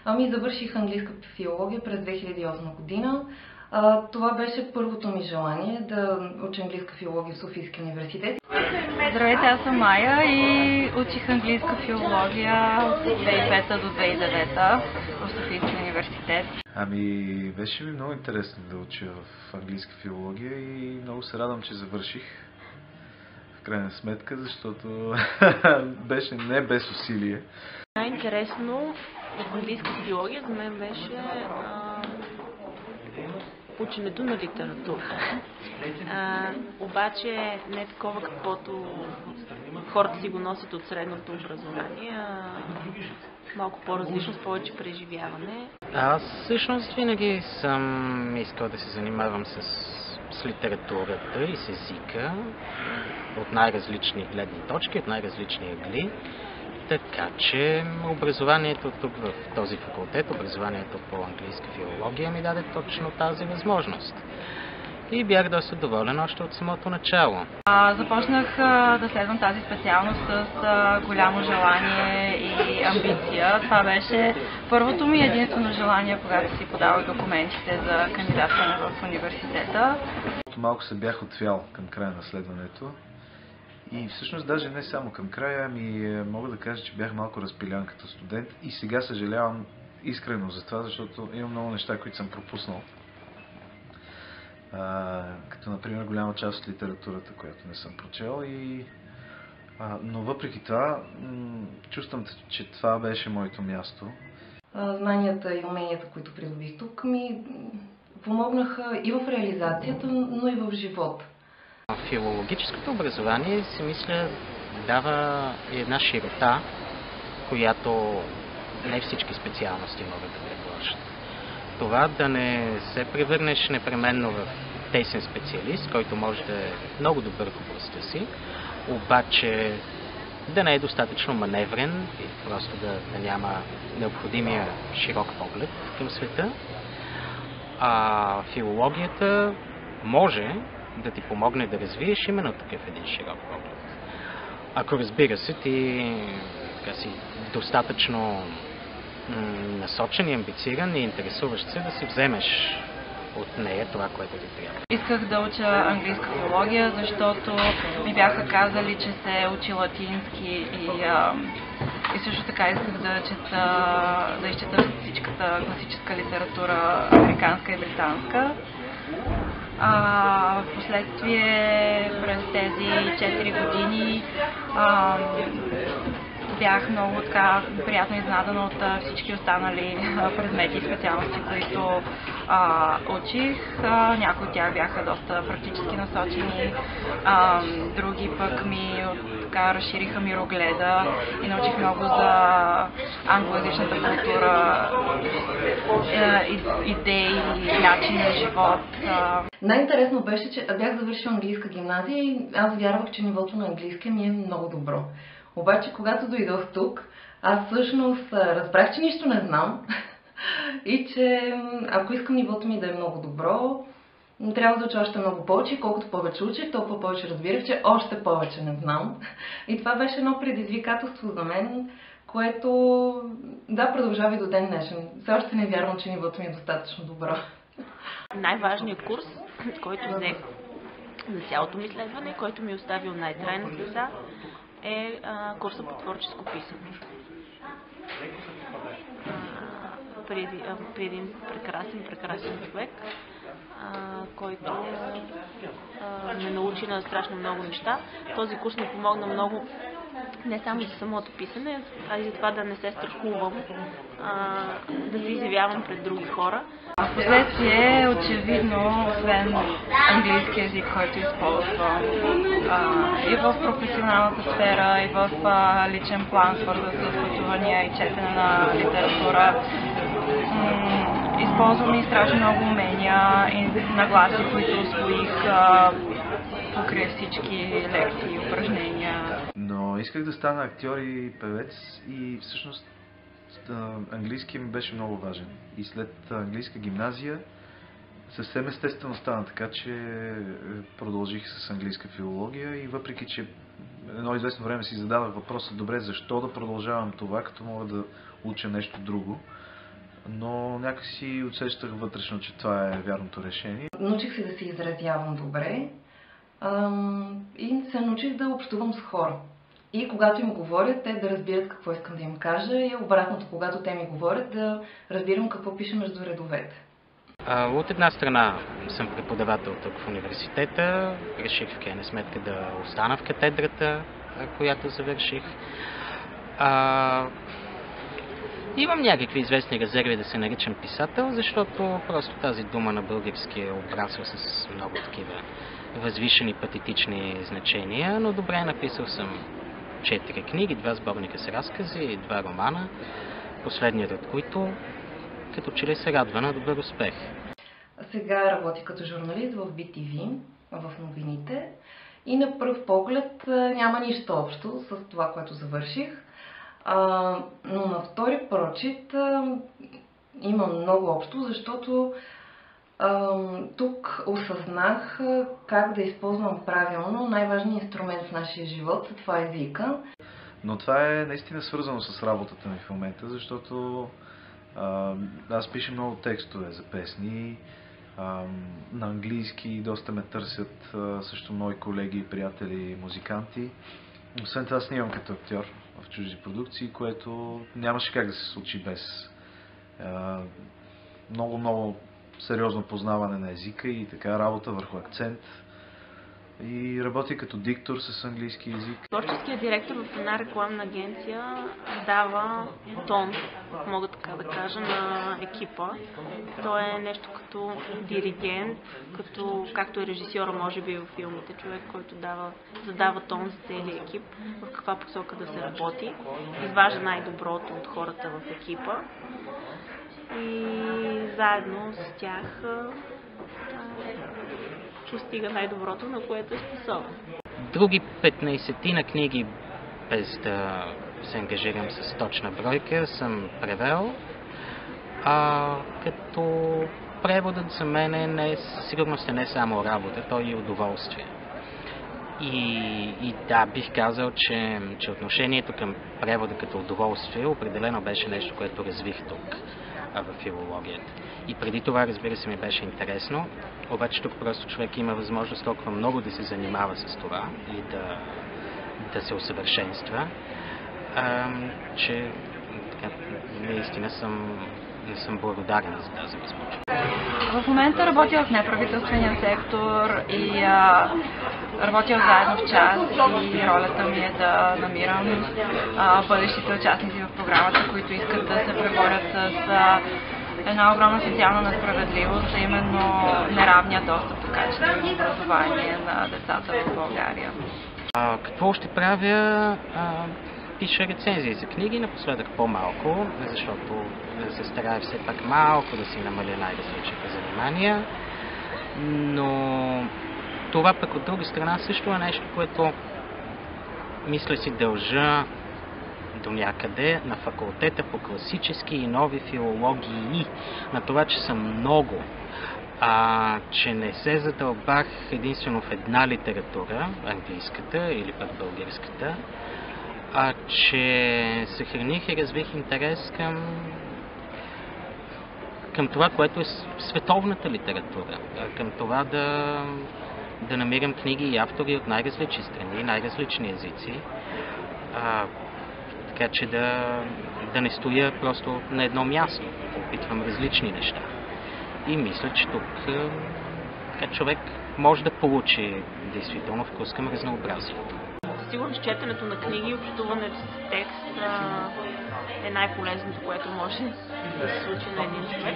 Ами завърших английска филология през 2008 година. Това беше първото ми желание да уча английска филология в Софийския университет. Здравейте, аз съм Майя и учих английска филология от 2005 до 2009 в Софийския университет. Ами, беше ми много интересно да уча в английска филология и много се радвам, че завърших в крайна сметка, защото беше не без усилие. Най-интересно в английска филология за мен беше ученето на литература. Обаче не такова, каквото хората си го носят от средното образование, малко по-различно, с повече преживяване. Аз всъщност винаги съм искал да се занимавам с литературата и с езика от най-различни гледни точки, от най-различни ъгли. Така че образованието тук в този факултет, образованието по английска филология ми даде точно тази възможност. И бях доста доволен още от самото начало. Започнах да следвам тази специалност с голямо желание и амбиция. Това беше първото ми единствено желание, когато си подавах документите за кандидатстване в университета. Малко се бях отвял към края на следването. И всъщност даже не само към края, ами мога да кажа, че бях малко разпилян като студент и сега съжалявам искрено за това, защото имам много неща, които съм пропуснал. Като например голяма част от литературата, която не съм прочел. Но въпреки това, чувствам, че това беше моето място. Знанията и уменията, които придобих тук, ми помогнаха и в реализацията, но и в живота. Филологическото образование, си мисля, дава една широта, която не всички специалности могат да предложат. Това да не се превърнеш непременно в тесен специалист, който може да е много добър в областта си, обаче да не е достатъчно маневрен и просто да няма необходимия широк поглед към света. Филологията може да ти помогне да развиеш именно такъв един широк поглед. Ако, разбира се, ти си достатъчно насочен и амбициран и интересуващ се да си вземеш от нея това, което ти трябва. Исках да уча английска филология, защото ми бяха казали, че се учи латински и също така исках да изчета всичката класическа литература, американска и британска. Впоследствие през тези 4 години бях много приятно изненадана от всички останали предмети и специалности, които учих. Някои от тях бяха доста практически насочени, други пък ми разшириха мирогледа и научих много за англоязичната култура, идеи, начин на живот. Най-интересно беше, че бях завършила английска гимназия и аз вярвах, че нивото на английски ми е много добро. Обаче, когато дойдох тук, аз всъщност разбрах, че нищо не знам и че ако искам нивото ми да е много добро, трябва да уча още много повече и колкото повече учех, толкова повече разбирах, че още повече не знам. И това беше едно предизвикателство за мен, което продължава и до ден днешен. Все още не вярвам, че нивото ми е достатъчно добро. Най-важният курс, който взех за цялото ми изследване, който ми е оставил най-трайна слеза, е курса по творческо писане. При един прекрасен човек, който ме научи на страшно много неща. Този курс ми помогна много не само за самото писане, а и за това да не се страхувам, да се изявявам пред други хора. Впоследствие, очевидно, освен английски език, който използвам и в професионалната сфера, и в личен план, свързан с пътувания и четене на литература, използвам и страшно много умения и нагласи, които усвоих покрай всички лекции и упражнения. Но исках да стана актьор и певец и всъщност английски ми беше много важен. И след английска гимназия съвсем естествено стана така, че продължих с английска филология и въпреки, че едно известно време си задавах въпроса, добре, защо да продължавам това, като мога да уча нещо друго. но някакси усещах вътрешно, че това е вярното решение. Научих се да се изразявам добре и се научих да общувам с хора. И когато им говоря, те да разбират какво искам да им кажа и обратното, когато те ми говорят, да разбирам какво пише между редовете. От една страна съм преподавател тук в университета, реших в крайна сметка да остана в катедрата, която завърших. Имам някакви известни резерви да се наричам писател, защото просто тази дума на български е обрасъл с много такива възвишени патетични значения, но добре, написал съм 4 книги, 2 сборника с разкази и 2 романа, последният от които като че ли се радва на добър успех. Сега работя като журналист в BTV, в новините и на пръв поглед няма нищо общо с това, което завърших. Но на втори прочит има много общо, защото тук осъзнах как да използвам правилно най-важният инструмент в нашия живот, това е езика. Но това е наистина свързано с работата ми в момента, защото аз пиша много текстове за песни на английски, доста ме търсят също мои колеги, приятели, музиканти. Освен това снимам като актьор в чужди продукции, което нямаше как да се случи без много сериозно познаване на езика и така работа върху акцент. И работи като диктор с английски език. Творческият директор в една рекламна агенция дава тон, мога така да кажа, на екипа. Той е нещо като диригент, както е режисьора, може би в филмите, човек, който задава тон за целия екип, в каква посока да се работи, изважда най-доброто от хората в екипа и заедно с тях постига най-доброто, на което е способен. Други 15 на книги, без да се ангажирам с точна бройка, съм превел, като преводът за мен сигурно не само работа, то и удоволствие. И да, бих казал, че отношението към превода като удоволствие определено беше нещо, което развих тук в филологията. И преди това, разбира се, ми беше интересно, обаче тук просто човек има възможност толкова много да се занимава с това и да се усъвършенства, че така, наистина не съм благодарен за тази възможност. В момента работя в неправителствения сектор и работя заедно в час и ролята ми е да намирам бъдещите участници в програмата, които искат да се преборят с една огромна социална несправедливост, а именно неравния достъп до качествено образование на децата в България. Какво ще правя? Пиша рецензии за книги, напоследък по-малко, защото се старая все пак малко да си намаля най-различните занимания, но това пък от друга страна също е нещо, което мисля си дължа до някъде на факултета по класически и нови филологии, на това, че съм много, че не се задълбах единствено в една литература, английската или пък българската, че съхраних и развих интерес към това, което е световната литература, към това да намирам книги и автори от най-различни страни, най-различни езици, така че да не стоя просто на едно място, да опитвам различни неща. И мисля, че тук човек може да получи действително вкус към разнообразието. Сигурно четенето на книги и общуването с текст е най-полезното, което може да се случи на един човек.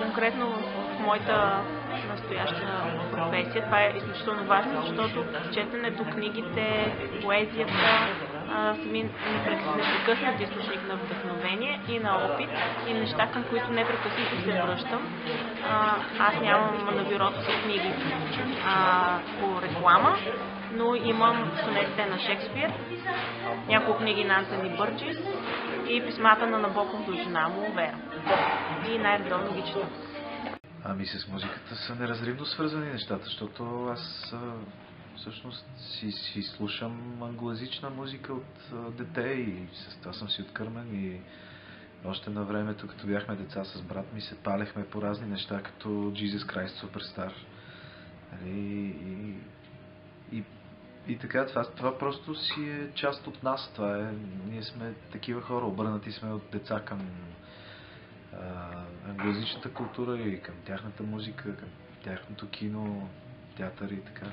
Конкретно в моята настояща професия това е изключително важно, защото четенето, книгите, поезията са ми непрекъснат източник на вдъхновение и на опит и неща, към които непрекъснато се връщам. Аз нямам на бюрото си книги по реклама, но имам сонетите на Шекспир, няколко книги на Антони Бърджис и писмата на Набоков до жена му Вера. И най-редовно ги чета. Ами с музиката са неразривно свързани нещата, защото аз всъщност си слушам англоязична музика от дете и с това съм си откърмен и Още на времето, като бяхме деца с брат ми, се палехме по разни неща, като Jesus Christ Superstar. Нали, и така, това просто си е част от нас. Ние сме такива хора, обърнати сме от деца към англоязичната култура и към тяхната музика, към тяхното кино, театър и така.